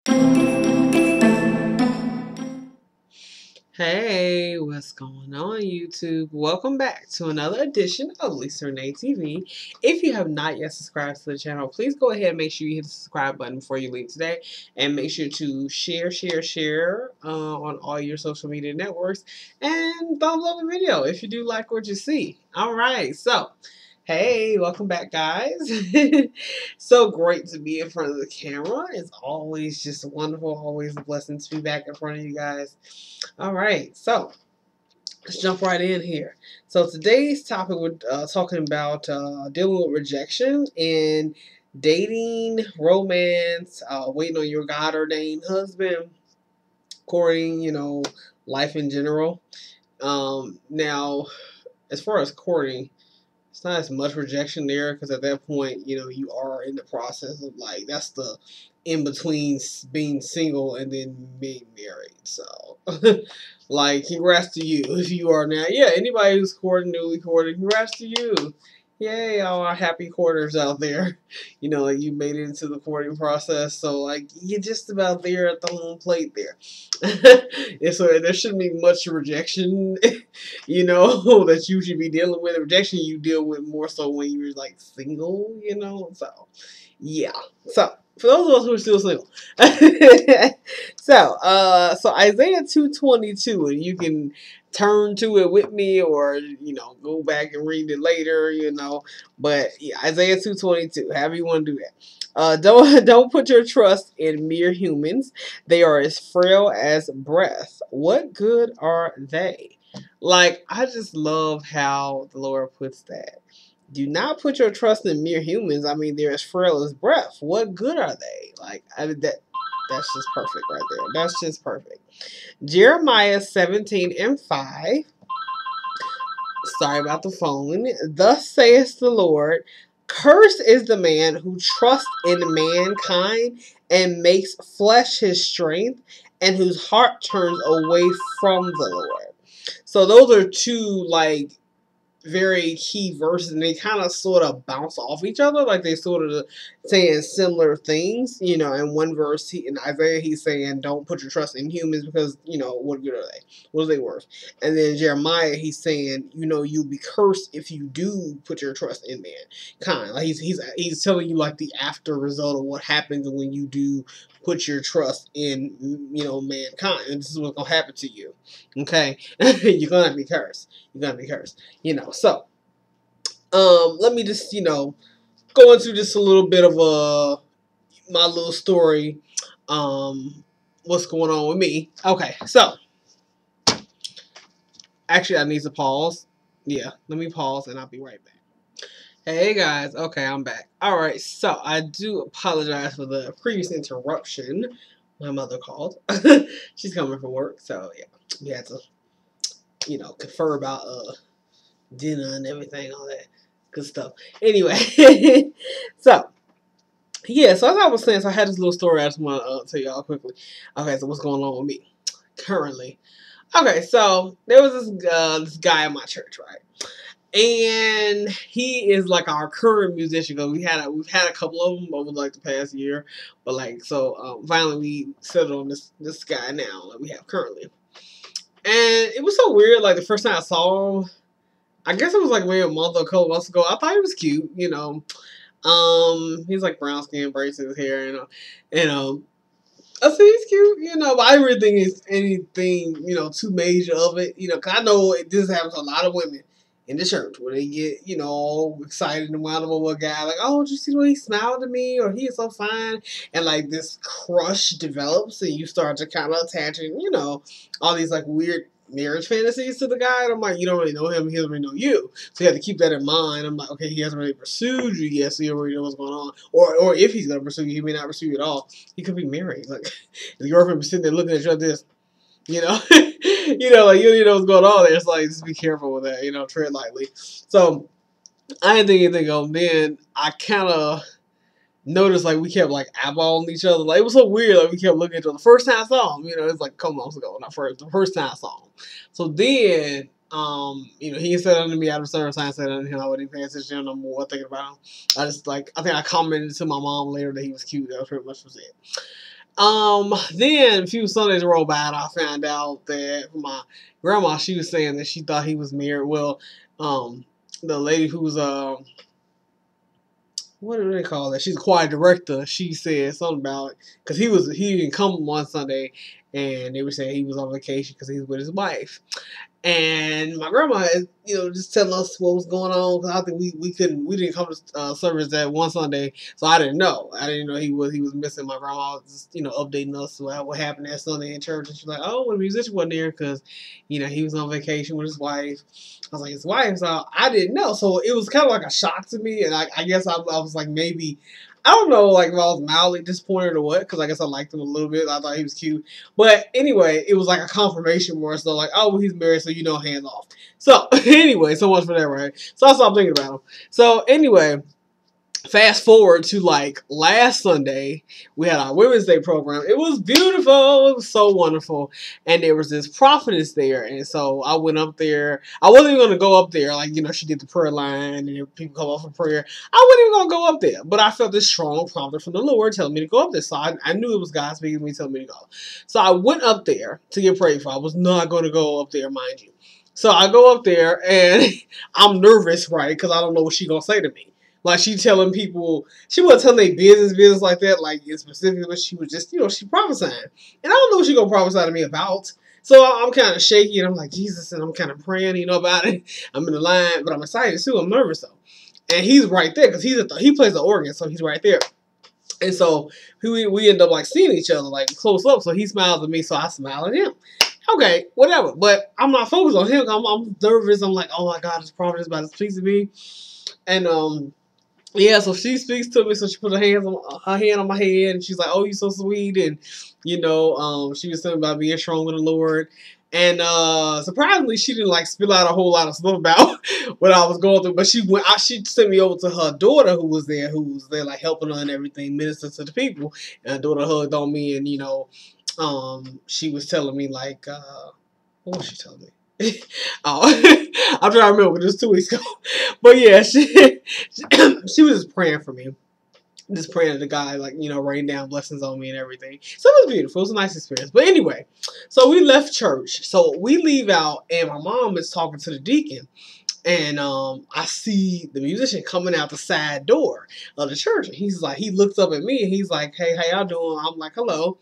Hey, what's going on, YouTube? Welcome back to another edition of Lisa Renee TV. If you have not yet subscribed to the channel, please go ahead and make sure you hit the subscribe button before you leave today. And make sure to share on all your social media networks. And thumbs up the video if you do like what you see. Alright, so hey, welcome back, guys. So great to be in front of the camera. It's always just wonderful, always a blessing to be back in front of you guys. All right, so let's jump right in here. So today's topic, we're talking about dealing with rejection and dating, romance, waiting on your God ordained husband, courting, life in general. Now, as far as courting, it's not as much rejection there because at that point, you are in the process of that's the in between being single and then being married. So, congrats to you if you are now. Yeah, anybody who's courting, newly courted, congrats to you. Yay, all our happy courters out there. You made it into the courting process. So, you're just about there at the home plate there. And so, there shouldn't be much rejection, that you should be dealing with. Rejection you deal with more so when you're, single, So, yeah. So, for those of us who are still single. So Isaiah 2:22, and you can turn to it with me or go back and read it later, but yeah, Isaiah 2:22, however you want to do that. Don't put your trust in mere humans. They are as frail as breath. What good are they? I just love how the Lord puts that. Do not put your trust in mere humans. I mean, they're as frail as breath. What good are they? That's just perfect right there. That's just perfect. Jeremiah 17:5. Sorry about the phone. Thus saith the Lord, cursed is the man who trusts in mankind and makes flesh his strength, and whose heart turns away from the Lord. So those are two very key verses, and they kind of sort of bounce off each other, they sort of saying similar things. In one verse, in Isaiah, he's saying, "Don't put your trust in humans because what good are they? What are they worth?" And then Jeremiah, he's saying, "You'll be cursed if you do put your trust in mankind." He's telling you the after result of what happens when you do put your trust in mankind, and this is what's gonna happen to you. Okay, you're gonna be cursed. You're gonna be cursed. So, let me just, go into just a little bit of my little story, what's going on with me. Okay, so, actually I need to pause. Yeah, let me pause and I'll be right back. Hey guys, okay, I'm back. Alright, so I do apologize for the previous interruption. My mother called. She's coming from work, so yeah, we had to, confer about dinner and everything, all that good stuff. Anyway, so yeah, so as I was saying, so I had this little story I just want to tell y'all quickly. Okay, so what's going on with me currently? Okay, so there was this guy in my church, right? And he is our current musician. Because we've had a couple of them over the past year, but finally we settled on this guy now that we have currently. And it was so weird. The first time I saw him, I guess it was maybe a month or a couple months ago. I thought he was cute, He's brown skin, braids his hair, I said he's cute, but I didn't really think it's anything, too major of it, cause I know this happens to a lot of women in the church where they get, all excited and wild over a guy, oh, did you see the way he smiled at me, or he is so fine, and this crush develops, and you start to kind of attaching, all these weird marriage fantasies to the guy, and I'm like, you don't really know him, he doesn't really know you, so you have to keep that in mind. I'm like, okay, he hasn't really pursued you yet, so you already know what's going on, or if he's gonna pursue you, he may not pursue you at all. He could be married, his girlfriend be sitting there looking at you like this, you don't even know what's going on there. It's just be careful with that, tread lightly. So I didn't think anything of. Then I kind of noticed we kept eyeballing each other. It was so weird. We kept looking at each other. The first time I saw him, it's a couple months ago. Not the first time I saw him. So then, he said unto me out of service. I said unto him, I wasn't paying attention no more, thinking about him. I think I commented to my mom later that he was cute. That was pretty much was it. Then a few Sundays rolled by, and I found out that my grandma, she was saying that she thought he was married. Well, the lady who's what do they call that? She's a choir director. She said something about it because he didn't come one Sunday, and they were saying he was on vacation because he was with his wife. And my grandma, just telling us what was going on because I think we didn't come to service that one Sunday, so I didn't know. I didn't know he was missing. My grandma was just updating us about what happened that Sunday in church, and she's like, "Oh, well, the musician wasn't there because he was on vacation with his wife." I was like, "His wife?" So I didn't know. So it was kind of like a shock to me, and I guess I was like maybe. I don't know, like, if I was mildly disappointed or what, because I guess I liked him a little bit. I thought he was cute. But anyway, it was like a confirmation more so, like, oh, well, he's married, so hands off. So, anyway, so much for that, right? So I stopped thinking about him. So, anyway, fast forward to like last Sunday, we had our Women's Day program. It was beautiful. It was so wonderful. And there was this prophetess there. And so I went up there. I wasn't even going to go up there. Like, she did the prayer line and people come up for prayer. I wasn't even going to go up there. But I felt this strong prompting from the Lord telling me to go up there. So I knew it was God speaking to me, telling me to go. So I went up there to get prayed for. I was not going to go up there, mind you. So I go up there and I'm nervous, right? Because I don't know what she's going to say to me. Like, she telling people, she wasn't telling their business like that, like, specifically, but she was just, she prophesying. And I don't know what she gonna prophesy to me about. So I'm kind of shaky, and I'm like, Jesus, and I'm kind of praying, about it. I'm in the line, but I'm excited, too. I'm nervous, though. And he's right there, because he plays the organ, so he's right there. And so we end up, like, seeing each other, like, close up. So he smiles at me, so I smile at him. Okay, whatever. But I'm not focused on him. I'm nervous. I'm like, oh, my God, this prophet is about to speak to me. And, yeah, so she speaks to me, so she put her hand on my head, and she's like, "Oh, you're so sweet," and she was telling about being strong with the Lord, and surprisingly, she didn't like spill out a whole lot of stuff about what I was going through, but she sent me over to her daughter who was there like helping her and everything, minister to the people, and her daughter hugged on me, and she was telling me like, what was she telling me? Oh, I'm trying to remember. It was 2 weeks ago. But yeah, she was just praying for me. Just praying to the guy, like, rain down blessings on me and everything. So it was beautiful. It was a nice experience. But anyway, so we left church. So we leave out, and my mom is talking to the deacon. And I see the musician coming out the side door of the church. And he's like, he looks up at me, and he's like, "Hey, how y'all doing?" I'm like, "Hello."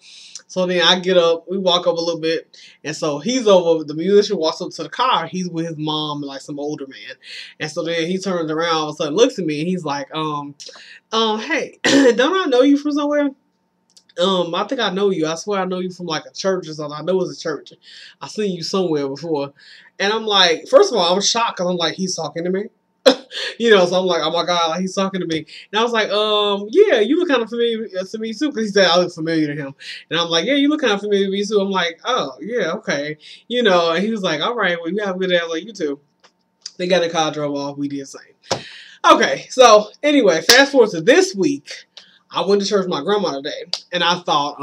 So then I get up, we walk up a little bit, and so he's over, the musician walks up to the car, he's with his mom and like some older man. And so then he turns around, all of a sudden looks at me, and he's like, "Hey, don't I know you from somewhere?" I think I know you. I swear I know you from like a church or something. I know it's a church. I seen you somewhere before. And I'm like, first of all, I'm shocked because I'm like, he's talking to me. So I'm like, oh my God, like he's talking to me. And I was like, yeah, you look kind of familiar to me too. Because he said I look familiar to him. And I'm like, yeah, you look kind of familiar to me too. I'm like, oh, yeah, okay. And he was like, all right, well, you have a good day. I was like, you too. They got a car, drove off. We did the same. Okay, so anyway, fast forward to this week. I went to church with my grandma today, and I thought,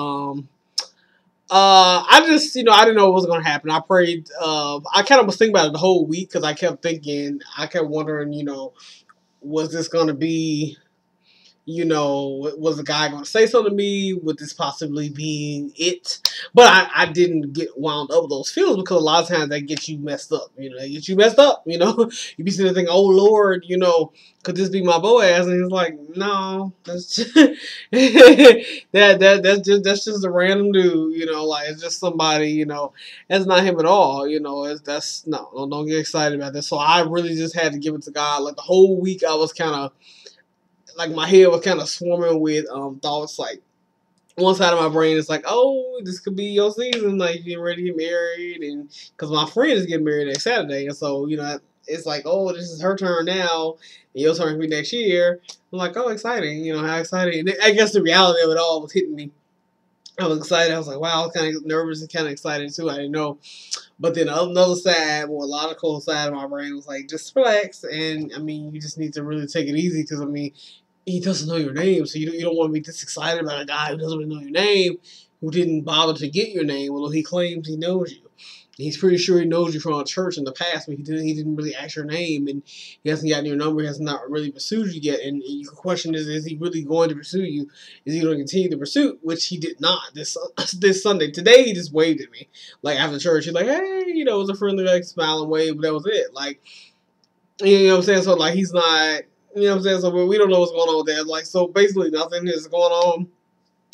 I just, I didn't know what was going to happen. I prayed, I kind of was thinking about it the whole week, because I kept wondering, was this going to be, was the guy going to say something to me? Would this possibly be it? But I didn't get wound up with those feelings, because a lot of times they get you messed up. They get you messed up, You be sitting there thinking, oh, Lord, could this be my Boaz? And he's like, no, that's just, that's just a random dude, like it's just somebody, that's not him at all, no, don't get excited about this. So I really just had to give it to God. Like the whole week I was kind of, like my head was kind of swarming with thoughts. Like one side of my brain is like, oh, this could be your season, like getting ready to get married, and because my friend is getting married next Saturday, and so it's like, oh, this is her turn now, and your turn will be next year. I'm like, oh, exciting, how exciting. And I guess the reality of it all was hitting me. I was excited. I was like, wow, I was kind of nervous and kind of excited too. I didn't know. But then another side, more logical side of my brain was like, just relax. And you just need to really take it easy, because he doesn't know your name, so you don't want to be this excited about a guy who doesn't really know your name, who didn't bother to get your name, although he claims he knows you. He's pretty sure he knows you from a church in the past, but he didn't really ask your name, and he hasn't gotten your number. He has not really pursued you yet. And your question is he really going to pursue you? Is he going to continue the pursuit? Which he did not this Sunday. Today he just waved at me, like after church. He's like, hey, it was a friendly like smile and wave, but that was it. Like, you know what I'm saying? So like he's not, you know what I'm saying? So we don't know what's going on with that. Like, so basically nothing is going on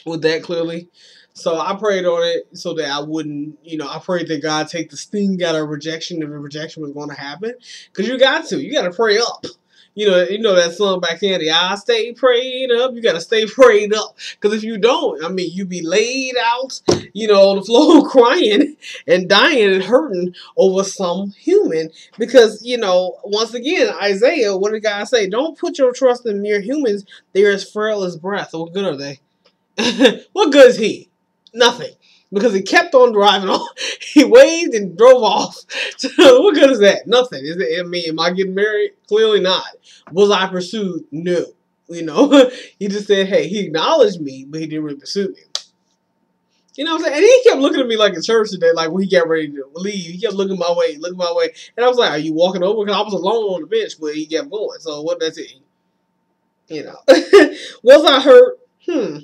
with that clearly. So I prayed on it so that I wouldn't, I prayed that God take the sting out of rejection if the rejection was going to happen. Because you got to pray up. You know that song back then, I stay prayed up. You got to stay prayed up. Because if you don't, you be laid out, on the floor crying and dying and hurting over some human. Because, once again, Isaiah, what did God say? Don't put your trust in mere humans. They are as frail as breath. What good are they? What good is he? Nothing. Because he kept on driving on. He waved and drove off. So what good is that? Nothing. Am I getting married? Clearly not. Was I pursued? No. He just said, hey, he acknowledged me, but he didn't really pursue me. You know what I'm saying? And he kept looking at me like in church today, like when he got ready to leave. He kept looking my way. And I was like, are you walking over? Because I was alone on the bench, but he kept going. So that's it. Was I hurt?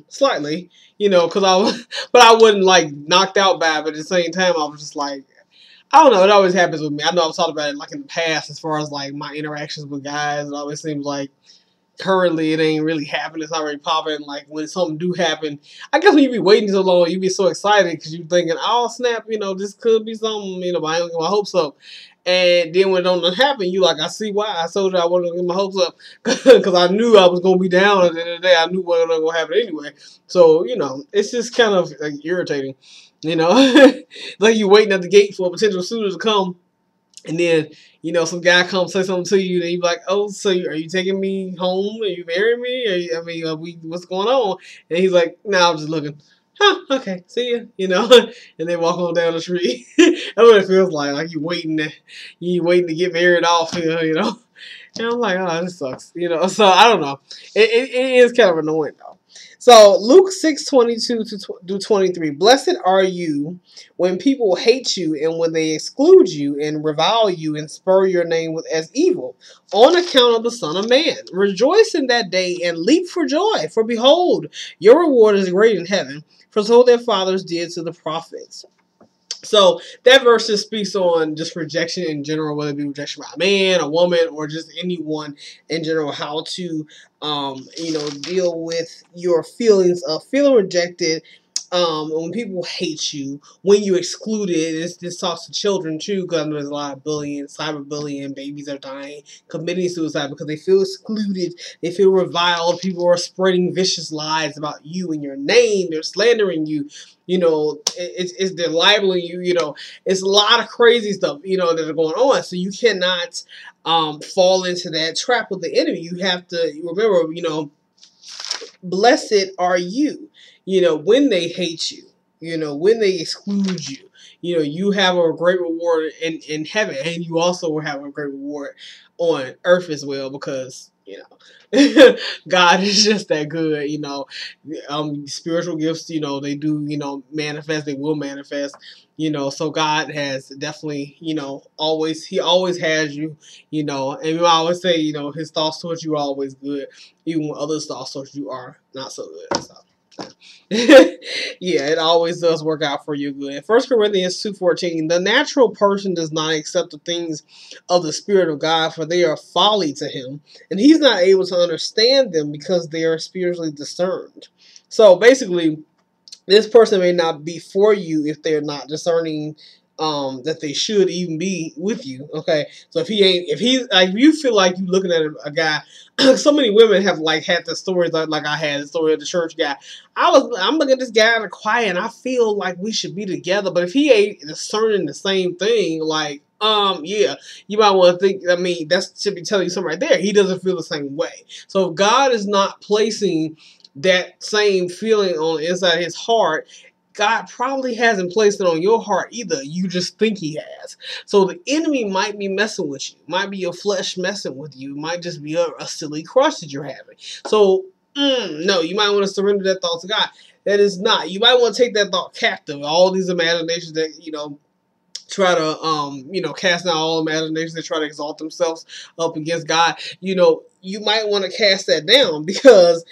Slightly, because but I wasn't like knocked out by it, but at the same time, I was just like, I don't know, it always happens with me. I know I've talked about it like in the past as far as like my interactions with guys. It always seems like currently it ain't really happening. It's not really popping. Like when something do happen, I guess when you be waiting so long, you be so excited because you thinking, oh snap, this could be something, but I ain't gonna get my hopes up. And then when it don't happen, you like, I see why. I told you I wasn't gonna get my hopes up because I knew I was gonna be down at the end of the day. I knew what was gonna happen anyway. So it's just kind of like irritating, like you waiting at the gate for a potential suitor to come. And then, some guy comes say something to you, and you be like, oh, so are you taking me home? Are you marrying me? Are we, what's going on? And he's like, no, I'm just looking. Huh, okay, see ya, and they walk on down the street. That's what it feels like you waiting to get married off here, And I'm like, oh, this sucks, So I don't know. It is kind of annoying though. So Luke 6:22-23. Blessed are you when people hate you and when they exclude you and revile you and spur your name as evil on account of the Son of Man. Rejoice in that day and leap for joy, for behold, your reward is great in heaven, for so their fathers did to the prophets. So that verse just speaks on just rejection in general, whether it be rejection by a man, a woman, or just anyone in general, how to, deal with your feelings of feeling rejected. When people hate you, when you're excluded, this talks to children too, because I know there's a lot of bullying, cyberbullying, babies are dying, committing suicide because they feel excluded, they feel reviled, people are spreading vicious lies about you and your name, they're slandering you, they're libeling you, it's a lot of crazy stuff, that are going on, so you cannot fall into that trap with the enemy. You have to remember, blessed are you, when they hate you, when they exclude you, you have a great reward in heaven, and you also will have a great reward on earth as well, because, God is just that good, spiritual gifts, they do, manifest, they will manifest, so God has definitely, he always has you, and I always say, his thoughts towards you are always good, even when others' thoughts towards you are not so good, so. Yeah, it always does work out for you good. 1 Corinthians 2:14, the natural person does not accept the things of the Spirit of God, for they are folly to him, and he's not able to understand them because they are spiritually discerned. So basically, this person may not be for you if they're not discerning that they should even be with you. Okay, so if you feel like you looking at a guy, so many women have like had the stories like I had the story of the church guy. I'm looking at this guy in the quiet and I feel like we should be together, but if he ain't discerning the same thing, like yeah, you might want to think, that should be telling you something right there. He doesn't feel the same way. So if God is not placing that same feeling on the inside of his heart, God probably hasn't placed it on your heart either. You just think he has. So the enemy might be messing with you. Might be your flesh messing with you. It might just be a silly crush that you're having. So, no, you might want to surrender that thought to God. That is not. You might want to take that thought captive. All these imaginations that, try to cast down all imaginations. They try to exalt themselves up against God. You might want to cast that down, because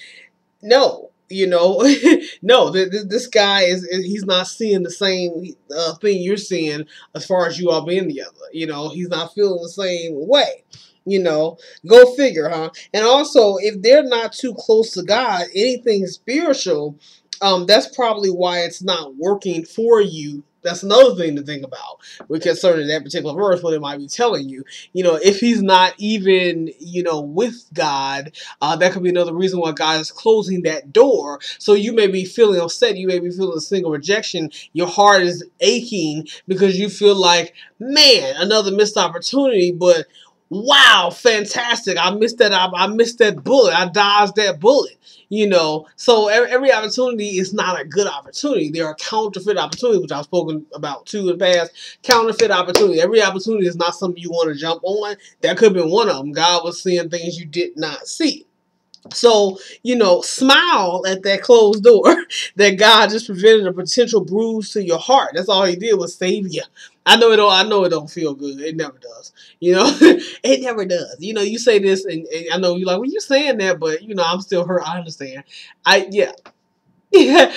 no, no, this guy he's not seeing the same thing you're seeing, as far as you all being together. He's not feeling the same way. Go figure, huh? And also, if they're not too close to God, anything spiritual, that's probably why it's not working for you. That's another thing to think about with concerning that particular verse, what it might be telling you. If he's not even, with God, that could be another reason why God is closing that door. So you may be feeling upset. You may be feeling a single rejection. Your heart is aching because you feel like, man, another missed opportunity. But wow, fantastic! I missed that. I missed that bullet. I dodged that bullet. So every opportunity is not a good opportunity. There are counterfeit opportunities, which I've spoken about too in the past. Counterfeit opportunity. Every opportunity is not something you want to jump on. That could have been one of them. God was seeing things you did not see. So, smile at that closed door that God just prevented a potential bruise to your heart. That's all he did was save you. I know it don't feel good. It never does. It never does. You say this and I know you're like, well, you saying that, but I'm still hurt. I understand. Yeah. Yeah.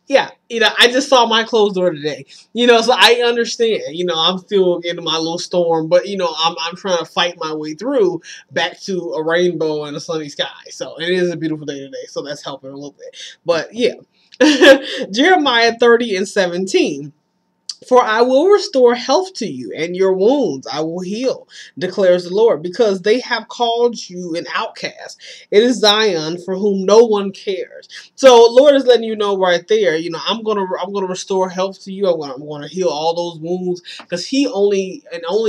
Yeah, I just saw my closed door today. So I understand. I'm still in my little storm, but I'm trying to fight my way through back to a rainbow and a sunny sky. So it is a beautiful day today. So that's helping a little bit. But yeah, Jeremiah 30:17. For I will restore health to you, and your wounds I will heal, declares the Lord, because they have called you an outcast. It is Zion for whom no one cares. So Lord is letting you know right there, I'm gonna restore health to you. I'm gonna heal all those wounds, because only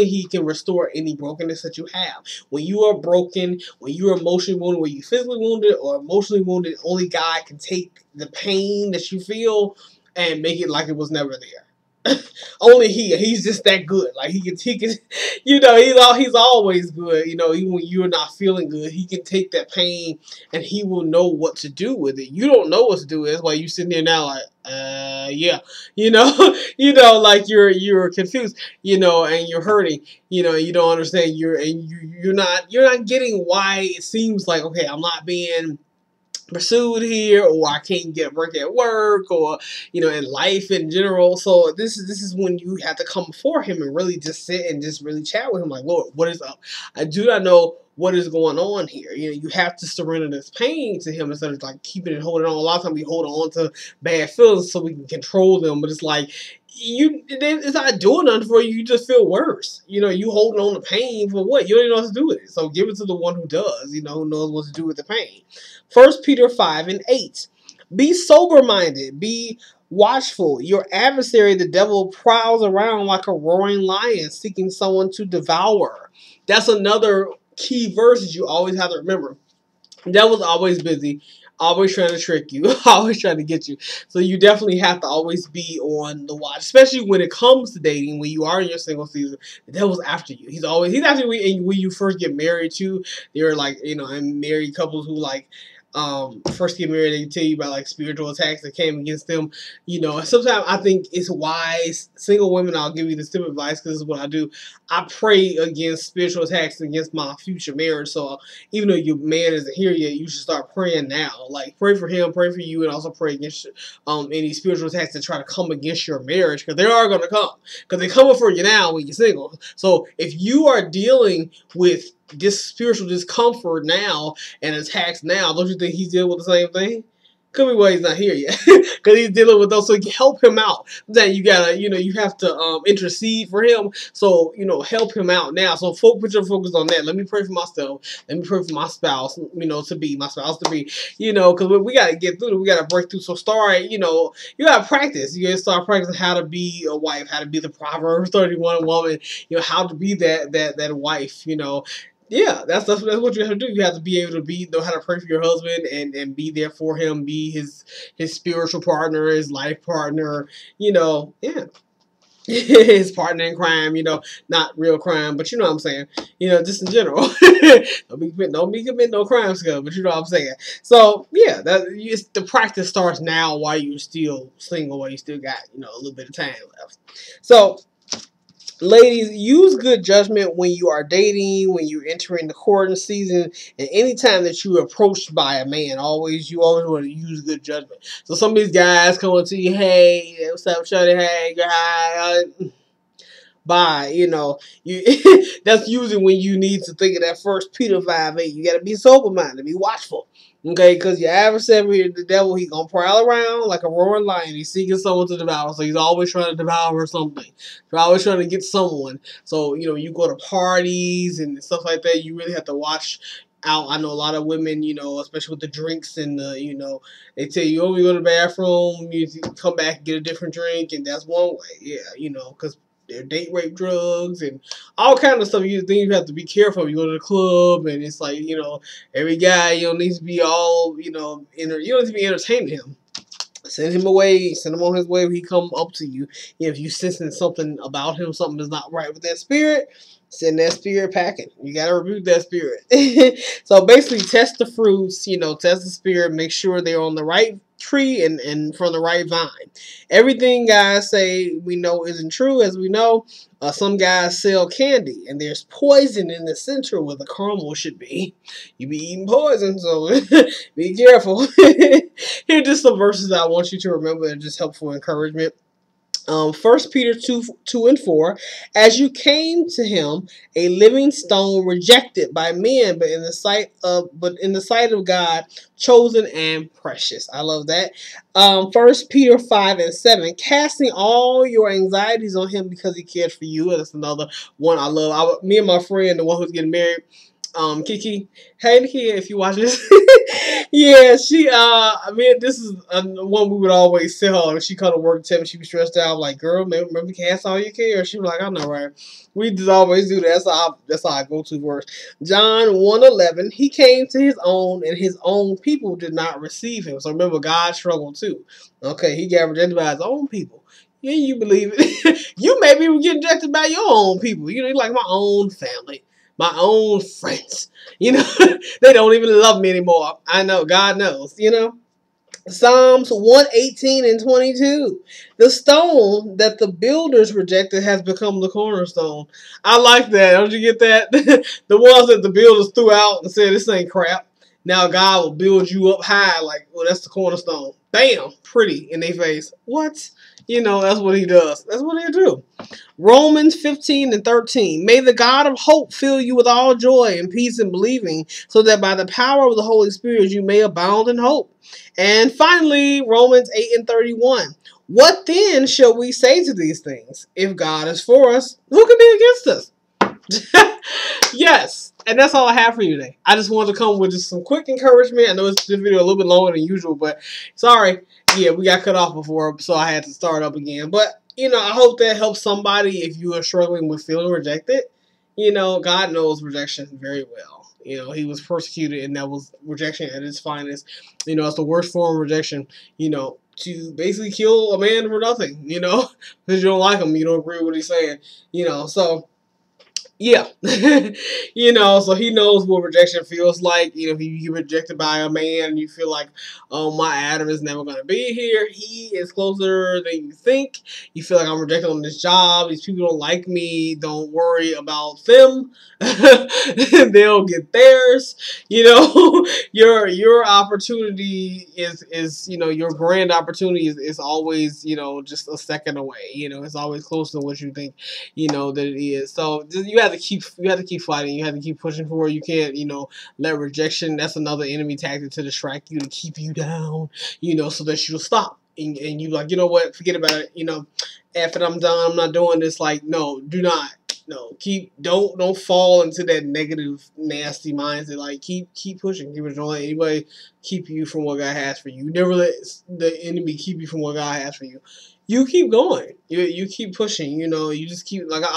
He can restore any brokenness that you have. When you are broken, when you are emotionally wounded, when you physically wounded or emotionally wounded, only God can take the pain that you feel and make it like it was never there. Only he's just that good. Like he can he's always good. Even when you're not feeling good, he can take that pain and he will know what to do with it. You don't know what to do with it. That's why you sitting there now like, yeah, like you're confused, and you're hurting, you don't understand. You're not getting why it seems like, okay, I'm not being pursued here, or I can't get work at work, or in life in general. So this is when you have to come before him and really just sit and just really chat with him, like, Lord, what is up? I do not know what is going on here. You have to surrender this pain to him instead of like keeping it, holding on. A lot of times we hold on to bad feelings so we can control them, but it's like it's not doing nothing for you. You just feel worse. You holding on to pain for what? You don't even know what to do with it. So give it to the one who does. Who knows what to do with the pain. 1 Peter 5:8. Be sober-minded. Be watchful. Your adversary, the devil, prowls around like a roaring lion, seeking someone to devour. That's another key verse that you always have to remember. The devil's always busy, always trying to trick you, always trying to get you. So you definitely have to always be on the watch, especially when it comes to dating. When you are in your single season, the devil's after you. He's after you when you first get married too. There are like and married couples who like first get married, they tell you about like spiritual attacks that came against them. Sometimes I think it's wise. Single women, I'll give you this tip of advice because this is what I do. I pray against spiritual attacks against my future marriage. So even though your man isn't here yet, you should start praying now. Like pray for him, pray for you, and also pray against any spiritual attacks that try to come against your marriage, because they are going to come, because they're coming for you now when you're single. So if you are dealing with this spiritual discomfort now and attacks now, don't you think he's dealing with the same thing? Could be why he's not here yet, because he's dealing with those. So you help him out. Then you gotta, you have to intercede for him. So help him out now. So put your focus on that. Let me pray for myself. Let me pray for my spouse. To be my spouse to be. Because we gotta get through. We gotta break through. So start. You gotta practice. You gotta start practicing how to be a wife, how to be the Proverbs 31 woman. How to be that wife. Yeah, that's what you have to do. You have to be able to know how to pray for your husband and be there for him, be his spiritual partner, his life partner, yeah. His partner in crime, not real crime, but you know what I'm saying, just in general. don't be committing no crimes, but you know what I'm saying. So yeah, the practice starts now while you're still single, while you still got a little bit of time left. So Ladies, use good judgment when you are dating, when you're entering the courting season, and anytime that you're approached by a man. You always want to use good judgment. So some of these guys coming to you, hey, what's up, shawty? Hey, hi. By you that's usually when you need to think of that first Peter 5:8. You got to be sober minded, be watchful, okay? Because your adversary, the devil, he gonna prowl around like a roaring lion. He's seeking someone to devour, so he's always trying to devour something. He's always trying to get someone. So you go to parties and stuff like that. You really have to watch out. I know a lot of women, especially with the drinks and they tell you, oh, you go to the bathroom, you come back and get a different drink, and that's one way. Yeah, because they're date rape drugs and all kind of stuff. You have to be careful. You go to the club and it's like, every guy, needs to be all, you don't need to be entertaining him. Send him away. Send him on his way when he come up to you. If you sensing something about him, something is not right with that spirit, send that spirit packing. You got to rebuke that spirit. So basically, test the fruits. Test the spirit. Make sure they're on the right tree and from the right vine. Everything guys say we know isn't true, as we know. Some guys sell candy, and there's poison in the center where the caramel should be. You be eating poison, so be careful. Here are just some verses I want you to remember and just helpful encouragement. 1 Peter 2:2-4, as you came to him, a living stone rejected by men, but in the sight of God, chosen and precious. I love that. 1 Peter 5:7, casting all your anxieties on him because he cares for you. That's another one I love. Me and my friend, the one who's getting married, Kiki. Hey, Kiki, if you watch this. Yeah, this is one we would always tell her. She come to work, tell me she be stressed out. I'm like, girl, remember cast all your care. She was like, I know, right? We just always do that. That's how I go to verse. John 1:11, he came to his own, and his own people did not receive him. So remember, God struggled too. Okay, he got rejected by his own people. Yeah, you believe it. You maybe were getting rejected by your own people. Like my own family, my own friends. They don't even love me anymore. I know, God knows, Psalms 118-22. The stone that the builders rejected has become the cornerstone. I like that. Don't you get that? The ones that the builders threw out and said, this ain't crap. Now God will build you up high, like, well, that's the cornerstone. Bam! Pretty in their face. What? That's what he does. That's what he'll do. Romans 15:13. May the God of hope fill you with all joy and peace in believing, so that by the power of the Holy Spirit you may abound in hope. And finally, Romans 8:31. What then shall we say to these things? If God is for us, who can be against us? Yes, and that's all I have for you today. I just wanted to come with just some quick encouragement. I know this video a little bit longer than usual, but sorry. Yeah, we got cut off before, so I had to start up again. But, I hope that helps somebody if you are struggling with feeling rejected. God knows rejection very well. He was persecuted, and that was rejection at its finest. It's the worst form of rejection, to basically kill a man for nothing, because you don't like him, you don't agree with what he's saying, so... Yeah. So he knows what rejection feels like. If you get rejected by a man and you feel like, oh, my Adam is never going to be here. He is closer than you think. You feel like I'm rejected on this job. These people don't like me. Don't worry about them. They'll get theirs. Your opportunity is your grand opportunity is always, just a second away. It's always closer than what you think, that it is. So you have to keep fighting. You have to keep pushing forward. You can't, let rejection. That's another enemy tactic to distract you, to keep you down, so that you'll stop. And you like, you know what? Forget about it. After I'm done, I'm not doing this. Like, no, do not. No, don't fall into that negative, nasty mindset. Like, keep pushing. Don't let anybody keep you from what God has for you. Never let the enemy keep you from what God has for you. You keep going. You keep pushing. You just keep, like I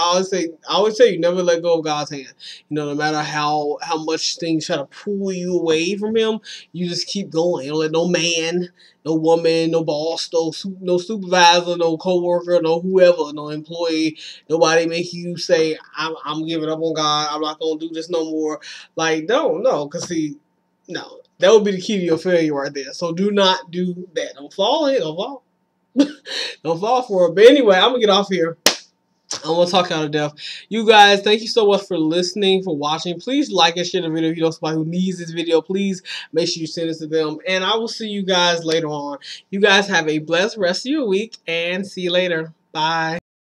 always say, you never let go of God's hand. No matter how much things try to pull you away from Him, you just keep going. You don't let no man, no woman, no boss, no supervisor, no coworker, no whoever, no employee, nobody make you say, I'm giving up on God. I'm not gonna do this no more. Like, no, because no, that would be the key to your failure right there. So do not do that. Don't fall in. Don't fall. Don't fall for it. But anyway, I'm gonna get off here. I want to talk out of death. You guys, thank you so much for listening, for watching. Please like and share the video. If you know somebody who needs this video, please make sure you send it to them. And I will see you guys later on. You guys have a blessed rest of your week, and see you later. Bye.